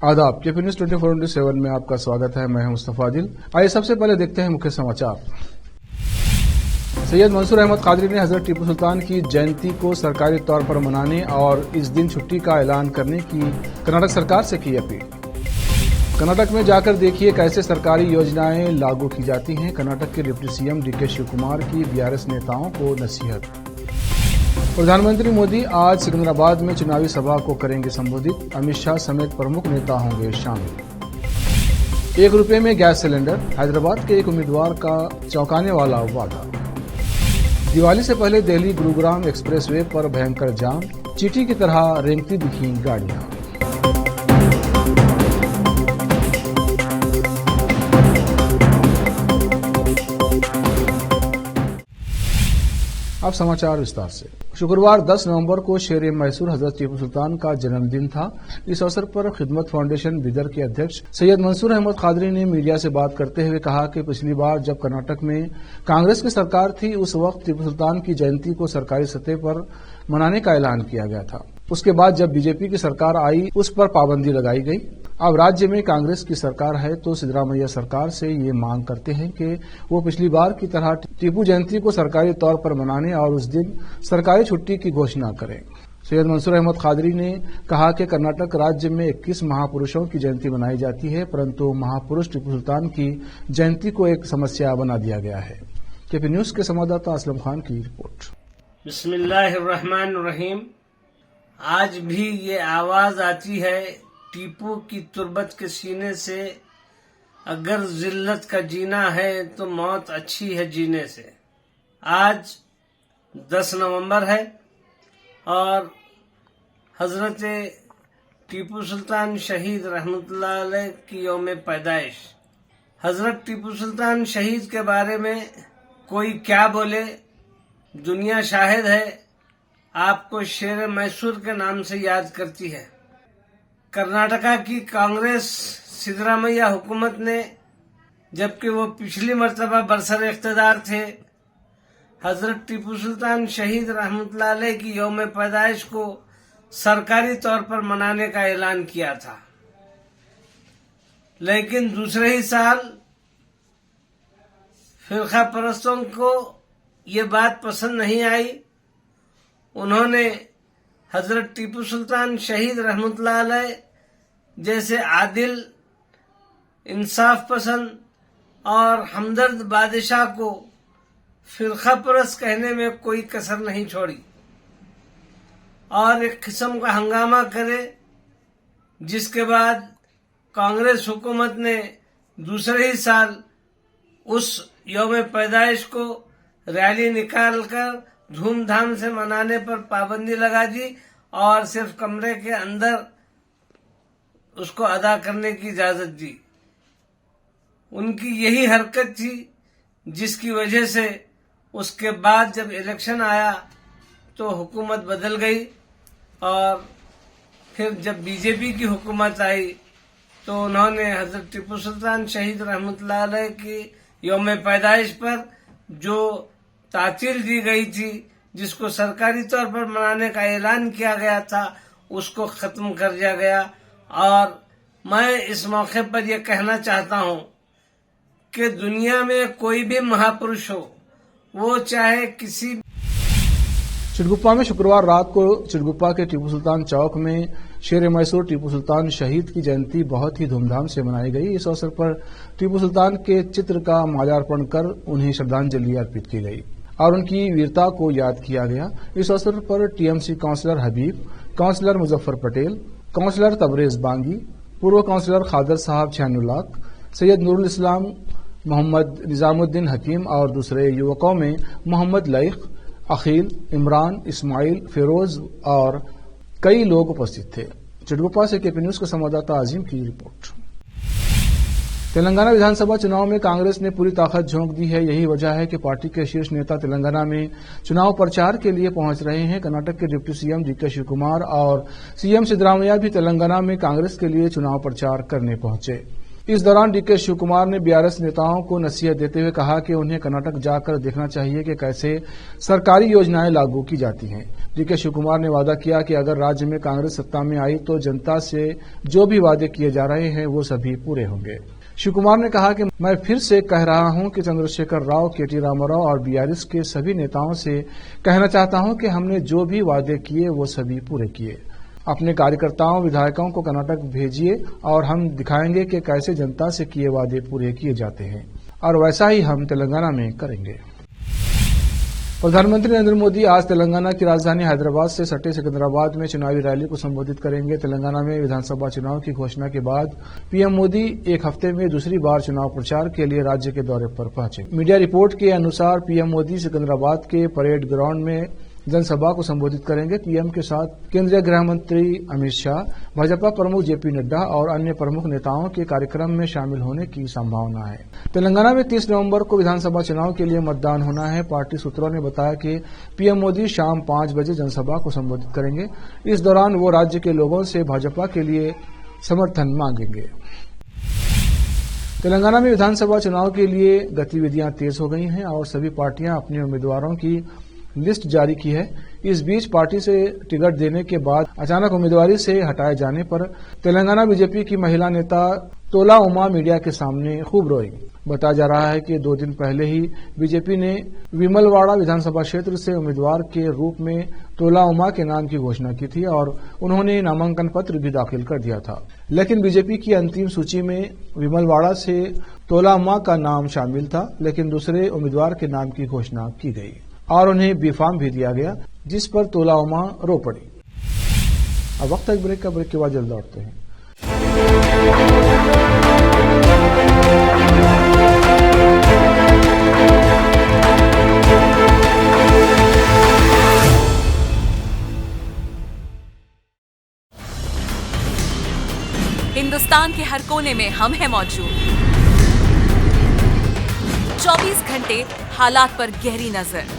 आदाब। KP news 24/7 में आपका स्वागत है। मैं हूं मुस्तफा आदिल। आइए सबसे पहले देखते हैं मुख्य समाचार। सैयद मंसूर अहमद कादरी ने हजरत टीपू सुल्तान की जयंती को सरकारी तौर पर मनाने और इस दिन छुट्टी का ऐलान करने की कर्नाटक सरकार से की अपील। कर्नाटक में जाकर देखिए कैसे सरकारी योजनाएं लागू की जाती हैं। कर्नाटक के डिप्टी सीएम डीके शिवकुमार की बीआरएस नेताओं को नसीहत। प्रधानमंत्री मोदी आज सिकंदराबाद में चुनावी सभा को करेंगे संबोधित। अमित शाह समेत प्रमुख नेता होंगे शामिल। ₹1 में गैस सिलेंडर, हैदराबाद के एक उम्मीदवार का चौंकाने वाला वादा। दिवाली से पहले दिल्ली गुरुग्राम एक्सप्रेसवे पर भयंकर जाम, चींटी की तरह रेंगती दिखी गाड़ियां। अब समाचार विस्तार से। शुक्रवार 10 नवंबर को शेर मैसूर हजरत टीपू सुल्तान का जन्मदिन था। इस अवसर पर खिदमत फाउंडेशन बिदर के अध्यक्ष सैयद मंसूर अहमद कादरी ने मीडिया से बात करते हुए कहा कि पिछली बार जब कर्नाटक में कांग्रेस की सरकार थी उस वक्त टीपू सुल्तान की जयंती को सरकारी सतह पर मनाने का ऐलान किया गया था। उसके बाद जब बीजेपी की सरकार आई उस पर पाबंदी लगाई गई। अब राज्य में कांग्रेस की सरकार है तो सिद्धरामैया सरकार से ये मांग करते हैं कि वो पिछली बार की तरह टीपू जयंती को सरकारी तौर पर मनाने और उस दिन सरकारी छुट्टी की घोषणा करें। सैयद मंसूर अहमद कादरी ने कहा कि कर्नाटक राज्य में 21 महापुरुषों की जयंती मनाई जाती है, परंतु महापुरुष टीपू सुल्तान की जयंती को एक समस्या बना दिया गया है। केपी न्यूज के संवाददाता असलम खान की रिपोर्ट। बिस्मिल्लाहिर्रहमानिर्रहीम। आज भी ये आवाज आती है टीपू की तुर्बत के सीने से, अगर जिल्लत का जीना है तो मौत अच्छी है जीने से। आज 10 नवंबर है और हजरत टीपू सुल्तान शहीद रहमतुल्लाह अलैह की यौम पैदाइश। हजरत टीपू सुल्तान शहीद के बारे में कोई क्या बोले, दुनिया शाहिद है, आपको शेर मैसूर के नाम से याद करती है। कर्नाटका की कांग्रेस सिद्धरामैया हुकूमत ने, जबकि वो पिछली मर्तबा बरसर इख्तिदार थे, हजरत टीपू सुल्तान शहीद रहमतुल्लाह अलैह की यौम पैदाइश को सरकारी तौर पर मनाने का ऐलान किया था। लेकिन दूसरे ही साल फिरका परस्तों को ये बात पसंद नहीं आई। उन्होंने हजरत टीपू सुल्तान शहीद रहमतुल्लाह अलैह जैसे आदिल, इंसाफ पसंद और हमदर्द बादशाह को फिरका परस्त कहने में कोई कसर नहीं छोड़ी और एक किस्म का हंगामा करे, जिसके बाद कांग्रेस हुकूमत ने दूसरे ही साल उस यौम पैदाइश को रैली निकालकर धूमधाम से मनाने पर पाबंदी लगा दी और सिर्फ कमरे के अंदर उसको अदा करने की इजाजत दी। उनकी यही हरकत थी जिसकी वजह से उसके बाद जब इलेक्शन आया तो हुकूमत बदल गई और फिर जब बीजेपी की हुकूमत आई तो उन्होंने हजरत टीपू सुल्तान शहीद रहमतुल्लाह अलैह की यौम पैदाइश पर जो तातील दी गई थी, जिसको सरकारी तौर पर मनाने का ऐलान किया गया था, उसको खत्म कर दिया गया। और मैं इस मौके पर यह कहना चाहता हूं कि दुनिया में कोई भी महापुरुष हो, वो चाहे किसी। चिड़गुप्पा में शुक्रवार रात को चिड़गुप्पा के टीपू सुल्तान चौक में शेर मैसूर टीपू सुल्तान शहीद की जयंती बहुत ही धूमधाम से मनाई गई। इस अवसर पर टीपू सुल्तान के चित्र का माल्यार्पण कर उन्हें श्रद्धांजलि अर्पित की गई और उनकी वीरता को याद किया गया। इस अवसर पर टीएमसी काउंसलर हबीब, काउंसलर मुजफ्फर पटेल, काउंसलर तबरेज बांगी, पूर्व काउंसलर खादर साहब छानुलाक, सैयद नूरुल इस्लाम, मोहम्मद निजामुद्दीन हकीम और दूसरे युवकों में मोहम्मद लईक, अखिल, इमरान, इस्माइल, फिरोज और कई लोग उपस्थित थे। चिड़गुप्पा से केपी न्यूज के संवाददाता अजीम की रिपोर्ट। तेलंगाना विधानसभा चुनाव में कांग्रेस ने पूरी ताकत झोंक दी है। यही वजह है कि पार्टी के शीर्ष नेता तेलंगाना में चुनाव प्रचार के लिए पहुंच रहे हैं। कर्नाटक के डिप्टी सीएम डीके शिवकुमार और सीएम सिद्धरामैया भी तेलंगाना में कांग्रेस के लिए चुनाव प्रचार करने पहुंचे। इस दौरान डीके शिव कुमार ने बीआरएस नेताओं को नसीहत देते हुए कहा कि उन्हें कर्नाटक जाकर देखना चाहिए कि कैसे सरकारी योजनाएं लागू की जाती हैं। डीके शिव कुमार ने वादा किया कि अगर राज्य में कांग्रेस सत्ता में आई तो जनता से जो भी वादे किए जा रहे हैं वो सभी पूरे होंगे। शिव कुमार ने कहा कि मैं फिर से कह रहा हूं कि चंद्रशेखर राव, केटी रामाराव और बीआरएस के सभी नेताओं से कहना चाहता हूं कि हमने जो भी वादे किए वो सभी पूरे किए। अपने कार्यकर्ताओं, विधायकों को कर्नाटक भेजिए और हम दिखाएंगे कि कैसे जनता से किए वादे पूरे किए जाते हैं और वैसा ही हम तेलंगाना में करेंगे। प्रधानमंत्री नरेंद्र मोदी आज तेलंगाना की राजधानी हैदराबाद से सटे सिकंदराबाद में चुनावी रैली को संबोधित करेंगे। तेलंगाना में विधानसभा चुनाव की घोषणा के बाद पीएम मोदी एक हफ्ते में दूसरी बार चुनाव प्रचार के लिए राज्य के दौरे पर पहुंचे। मीडिया रिपोर्ट के अनुसार पीएम मोदी सिकंदराबाद के परेड ग्राउंड में जनसभा को संबोधित करेंगे। पीएम के साथ केंद्रीय गृह मंत्री अमित शाह, भाजपा प्रमुख जेपी नड्डा और अन्य प्रमुख नेताओं के कार्यक्रम में शामिल होने की संभावना है। तेलंगाना में 30 नवंबर को विधानसभा चुनाव के लिए मतदान होना है। पार्टी सूत्रों ने बताया कि पीएम मोदी शाम 5 बजे जनसभा को संबोधित करेंगे। इस दौरान वो राज्य के लोगों से भाजपा के लिए समर्थन मांगेंगे। तेलंगाना में विधानसभा चुनाव के लिए गतिविधियां तेज हो गई हैं और सभी पार्टियां अपने उम्मीदवारों की लिस्ट जारी की है। इस बीच पार्टी से टिकट देने के बाद अचानक उम्मीदवारी से हटाए जाने पर तेलंगाना बीजेपी की महिला नेता तोला उमा मीडिया के सामने खूब रोई। बताया जा रहा है कि 2 दिन पहले ही बीजेपी ने विमलवाड़ा विधानसभा क्षेत्र से उम्मीदवार के रूप में तोला उमा के नाम की घोषणा की थी और उन्होंने नामांकन पत्र भी दाखिल कर दिया था। लेकिन बीजेपी की अंतिम सूची में विमलवाड़ा से तोला उमा का नाम शामिल था, लेकिन दूसरे उम्मीदवार के नाम की घोषणा की गई और उन्हें बी फार्म भी दिया गया, जिस पर तोला उमा रो पड़ी। अब वक्त एक ब्रेक का, ब्रेक के बाद जल्द लौटते हैं। हिंदुस्तान के हर कोने में हम हैं मौजूद। 24 घंटे हालात पर गहरी नजर,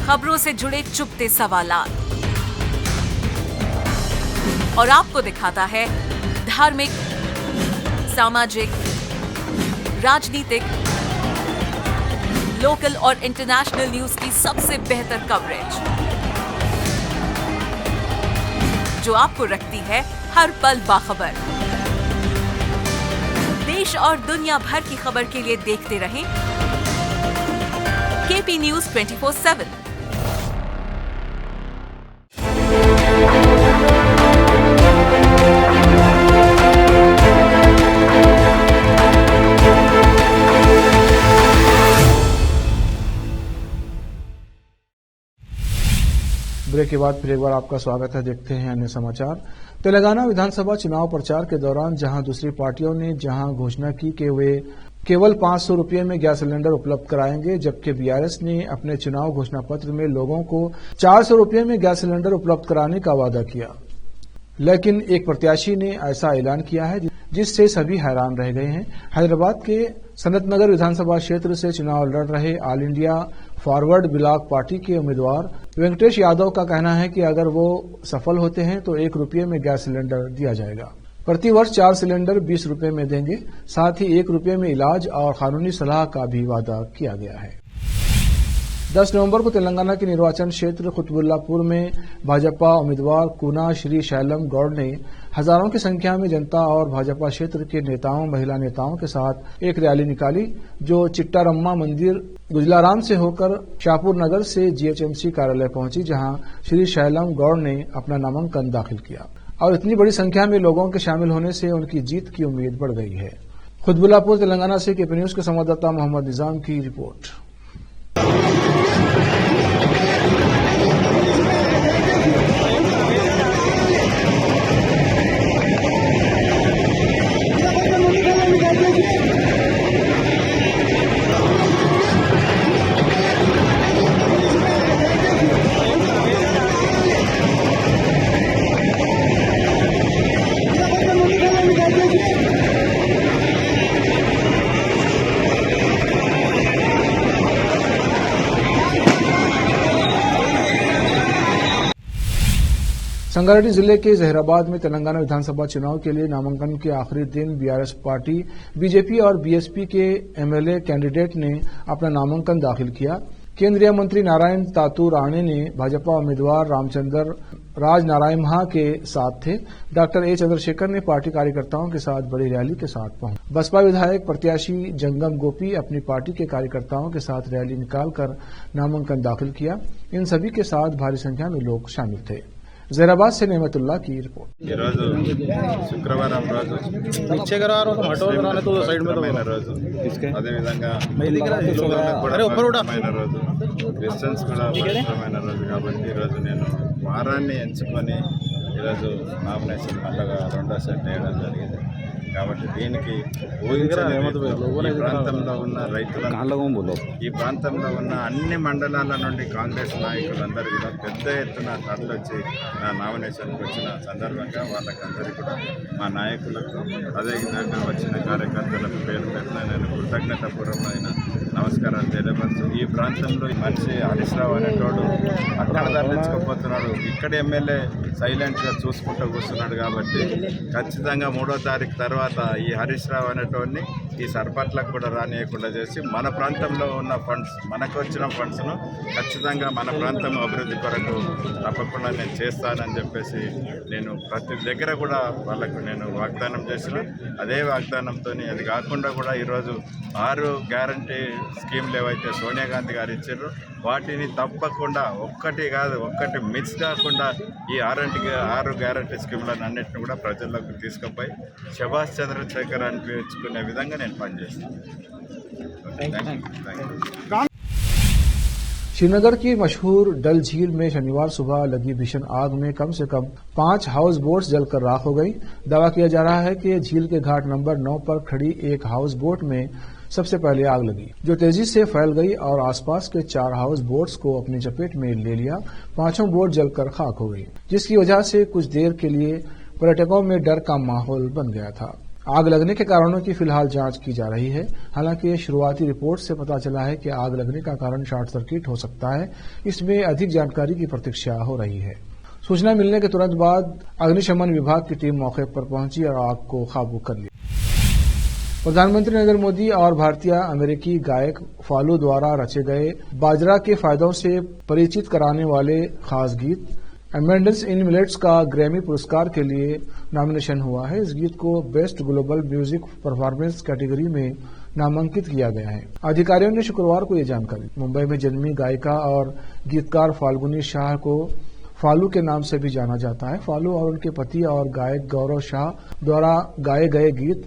खबरों से जुड़े चुपते सवालात और आपको दिखाता है धार्मिक, सामाजिक, राजनीतिक, लोकल और इंटरनेशनल न्यूज की सबसे बेहतर कवरेज, जो आपको रखती है हर पल बाखबर। देश और दुनिया भर की खबर के लिए देखते रहें केपी न्यूज 24/7। ब्रेक के बाद फिर एक बार आपका स्वागत है। देखते हैं अन्य समाचार। तेलंगाना विधानसभा चुनाव प्रचार के दौरान जहां दूसरी पार्टियों ने घोषणा की कि वे केवल 500 रुपये में गैस सिलेंडर उपलब्ध कराएंगे, जबकि बीआरएस ने अपने चुनाव घोषणा पत्र में लोगों को 400 रुपये में गैस सिलेंडर उपलब्ध कराने का वादा किया। लेकिन एक प्रत्याशी ने ऐसा ऐलान किया है जिससे सभी हैरान रह गए हैं। हैदराबाद के सनत नगर विधानसभा क्षेत्र से चुनाव लड़ रहे all India forward block party के उम्मीदवार वेंकटेश यादव का कहना है कि अगर वो सफल होते हैं तो 1 रुपये में गैस सिलेंडर दिया जाएगा। प्रतिवर्ष 4 सिलेंडर 20 रुपये में देंगे। साथ ही 1 रुपये में इलाज और कानूनी सलाह का भी वादा किया गया है। 10 नवंबर को तेलंगाना के निर्वाचन क्षेत्र कुतुबुल्लापुर में भाजपा उम्मीदवार कूना श्री शैलम गौड़ ने हजारों की संख्या में जनता और भाजपा क्षेत्र के नेताओं, महिला नेताओं के साथ एक रैली निकाली, जो चिट्टारम्मा मंदिर गुजलाराम से होकर शाहपुर नगर से जीएचएमसी कार्यालय पहुंची, जहां श्री शैलम गौड़ ने अपना नामांकन दाखिल किया और इतनी बड़ी संख्या में लोगों के शामिल होने से उनकी जीत की उम्मीद बढ़ गई है। कुतुबुल्लापुर तेलंगाना से केपी न्यूज के संवाददाता मोहम्मद निजाम की रिपोर्ट। संगारेड्डी जिले के जहीराबाद में तेलंगाना विधानसभा चुनाव के लिए नामांकन के आखिरी दिन बीआरएस पार्टी, बीजेपी और बीएसपी के एमएलए कैंडिडेट ने अपना नामांकन दाखिल किया। केंद्रीय मंत्री नारायण तातू राणे ने भाजपा उम्मीदवार रामचंद्र राज नारायण के साथ थे। डॉक्टर ए चंद्रशेखर ने पार्टी कार्यकर्ताओं के साथ बड़ी रैली के साथ पहुंचे। बसपा विधायक प्रत्याशी जंगम गोपी अपनी पार्टी के कार्यकर्ताओं के साथ रैली निकालकर नामांकन दाखिल किया। इन सभी के साथ भारी संख्या में लोग शामिल थे। जहीराबाद से नेमतुल्ला की रिपोर्ट। శుక్రవారం రోజు రోజు అదేవిధంగా రోజు క్రిస్టియన్స్ కూడా పవిత్రమైన రోజు కాబట్టి ఈరోజు నేను వారాన్ని ఎంచుకొని ఈరోజు నామినేషన్ మళ్ళా రెండోసారి వేయడం జరిగింది కాబట్టి దీనికి ఈ ప్రాంతంలో ఉన్న రైతులు ఈ ప్రాంతంలో ఉన్న అన్ని మండలాల నుండి కాంగ్రెస్ నాయకులందరూ కూడా పెద్ద ఎత్తున తరలివచ్చి నా నామినేషన్కి వచ్చిన సందర్భంగా వాళ్ళకందరికీ కూడా మా నాయకులకు అదేవిధంగా వచ్చిన కార్యకర్తలకు పేరు పెట్టిన నేను కృతజ్ఞతాపూర్వకమైన నమస్కారాలు తెలియపరుస్తూ ఈ ప్రాంతంలో మనిషి హరీష్ రావు అనేటోడు అక్కడ తరలించకపోతున్నాడు, ఇక్కడ ఎమ్మెల్యే సైలెంట్గా చూసుకుంటూ కూర్చున్నాడు కాబట్టి ఖచ్చితంగా 3వ తారీఖు తర్వాత ఈ హరీష్ రావు అనేటోడిని ఈ సర్పట్లకు కూడా రానియకుండా చేసి మన ప్రాంతంలో ఉన్న ఫండ్స్ మనకు వచ్చిన ఫండ్స్ను ఖచ్చితంగా మన ప్రాంతం అభివృద్ధి కొరకు తప్పకుండా నేను చేస్తానని చెప్పేసి నేను ప్రతి దగ్గర కూడా వాళ్ళకు నేను వాగ్దానం చేసిన అదే వాగ్దానంతో అది కాకుండా కూడా ఈరోజు 6 గ్యారంటీ స్కీమ్లు ఏవైతే సోనియా గాంధీ గారు ఇచ్చారో వాటిని తప్పకుండా ఒక్కటి మిస్ కాకుండా ఈ 6 గ్యారంటీ స్కీమ్లను అన్నింటిని కూడా ప్రజల్లోకి తీసుకుపోయి సుభాష్ చంద్రశేఖర్ అనిపించుకునే విధంగా నేను పనిచేస్తాను। श्रीनगर की मशहूर डल झील में शनिवार सुबह लगी भीषण आग में कम से कम 5 हाउस बोट्स जलकर राख हो गई। दावा किया जा रहा है कि झील के घाट नंबर 9 पर खड़ी एक हाउस बोट में सबसे पहले आग लगी, जो तेजी से फैल गई और आसपास के 4 हाउस बोट्स को अपनी चपेट में ले लिया। 5वां बोट जलकर खाक हो गई, जिसकी वजह से कुछ देर के लिए पर्यटकों में डर का माहौल बन गया था। आग लगने के कारणों की फिलहाल जांच की जा रही है। हालांकि शुरुआती रिपोर्ट से पता चला है कि आग लगने का कारण शॉर्ट सर्किट हो सकता है। इसमें अधिक जानकारी की प्रतीक्षा हो रही है। सूचना मिलने के तुरंत बाद अग्निशमन विभाग की टीम मौके पर पहुंची और आग को काबू कर लिया। प्रधानमंत्री नरेंद्र मोदी और भारतीय अमेरिकी गायक फालू द्वारा रचे गए बाजरा के फायदों से परिचित कराने वाले खास गीत एबंडेंस इन मिलेट्स का ग्रैमी पुरस्कार के लिए नॉमिनेशन हुआ है। इस गीत को best global music performance category में नामांकित किया गया है। अधिकारियों ने शुक्रवार को यह जानकारी। मुंबई में जन्मी गायिका और गीतकार फाल्गुनी शाह को फालू के नाम से भी जाना जाता है। फालू और उनके पति और गायक गौरव शाह द्वारा गाए गए गीत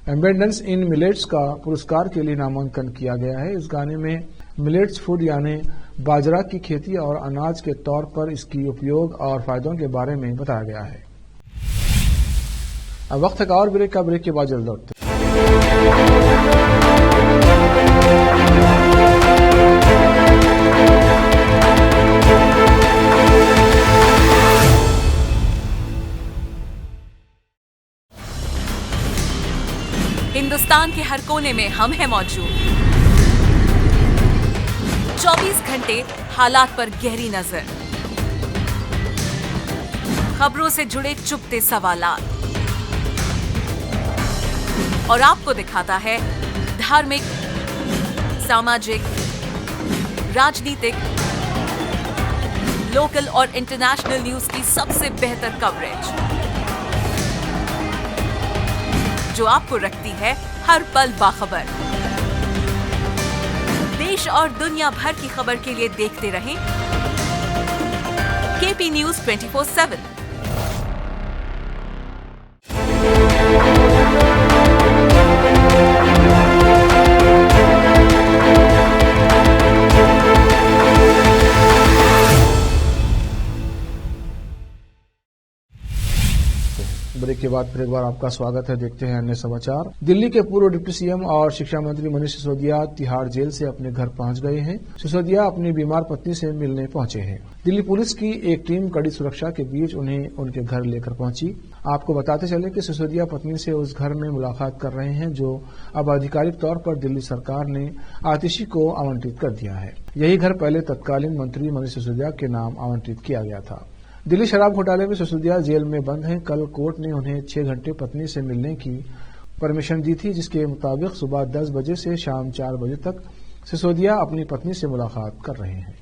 एबंडेंस इन मिलेट्स का पुरस्कार के लिए नामांकन किया गया है। इस गाने में मिलेट्स फूड यानी बाजरा की खेती और अनाज के तौर पर इसकी उपयोग और फायदों के बारे में बताया गया है। अब वक्त का और ब्रेक के बाद जल्द लौटते। हिंदुस्तान के हर कोने में हम हैं मौजूद। 24 घंटे हालात पर गहरी नजर, खबरों से जुड़े चुपते सवालात और आपको दिखाता है धार्मिक, सामाजिक, राजनीतिक, लोकल और इंटरनेशनल न्यूज की सबसे बेहतर कवरेज, जो आपको रखती है हर पल बाखबर। देश और दुनिया भर की खबर के लिए देखते रहें केपी न्यूज 24/7। ब्रेक के बाद फिर एक बार आपका स्वागत है। देखते हैं अन्य समाचार। दिल्ली के पूर्व डिप्टी सीएम और शिक्षा मंत्री मनीष सिसोदिया तिहाड़ जेल से अपने घर पहुंच गए हैं। सिसोदिया अपनी बीमार पत्नी से मिलने पहुंचे हैं। दिल्ली पुलिस की एक टीम कड़ी सुरक्षा के बीच उन्हें उनके घर लेकर पहुंची। आपको बताते चले कि सिसोदिया पत्नी से उस घर में मुलाकात कर रहे हैं जो अब आधिकारिक तौर पर दिल्ली सरकार ने आतिशी को आवंटित कर दिया है। यही घर पहले तत्कालीन मंत्री मनीष सिसोदिया के नाम आवंटित किया गया था। दिल्ली शराब घोटाले में सिसोदिया जेल में बंद हैं। कल कोर्ट ने उन्हें 6 घंटे पत्नी से मिलने की परमिशन दी थी, जिसके मुताबिक सुबह 10 बजे से शाम 4 बजे तक सिसोदिया अपनी पत्नी से मुलाकात कर रहे हैं।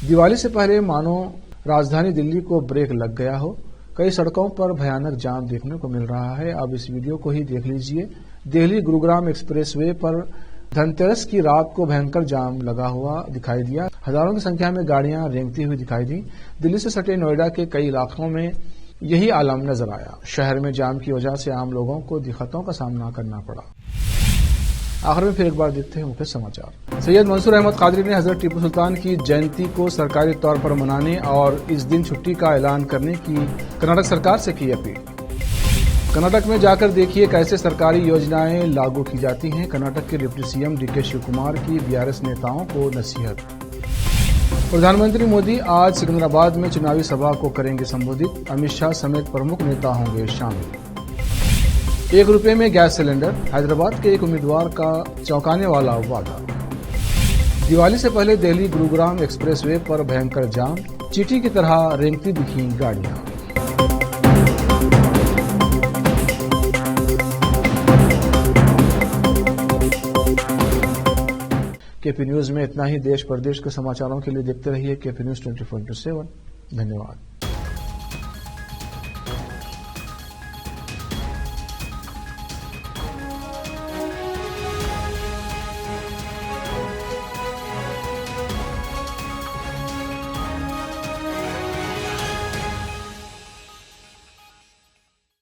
दिवाली से पहले मानो राजधानी दिल्ली को ब्रेक लग गया हो। कई सड़कों पर भयानक जाम देखने को मिल रहा है। अब इस वीडियो को ही देख लीजिए। दिल्ली गुरुग्राम एक्सप्रेसवे पर धनतेरस की रात को भयंकर जाम लगा हुआ दिखाई दिया। हजारों की संख्या में गाड़ियां रेंगती हुई दिखाई दी। दिल्ली से सटे नोएडा के कई इलाकों में यही आलम नजर आया। शहर में जाम की वजह से आम लोगों को दिक्कतों का सामना करना पड़ा। आखिर में फिर एक बार देखते हैं मुख्य समाचार। सैयद मंसूर अहमद कादरी ने हजरत टीपू सुल्तान की जयंती को सरकारी तौर पर मनाने और इस दिन छुट्टी का ऐलान करने की कर्नाटक सरकार से की अपील। कर्नाटक में जाकर देखिए कैसे सरकारी योजनाएं लागू की जाती हैं। कर्नाटक के deputy CM D K Shivakumar की बीआरएस नेताओं को नसीहत। प्रधानमंत्री मोदी आज सिकंदराबाद में चुनावी सभा को करेंगे संबोधित। अमित शाह समेत प्रमुख नेता होंगे शामिल। ₹1 में गैस सिलेंडर, हैदराबाद के एक उम्मीदवार का चौंकाने वाला वादा। दिवाली से पहले दिल्ली गुरुग्राम एक्सप्रेसवे पर भयंकर जाम, चींटी की तरह रेंगती दिखी गाड़ियां। केपी न्यूज में इतना ही। देश प्रदेश के समाचारों के लिए देखते रहिए केपी न्यूज 24/7। धन्यवाद।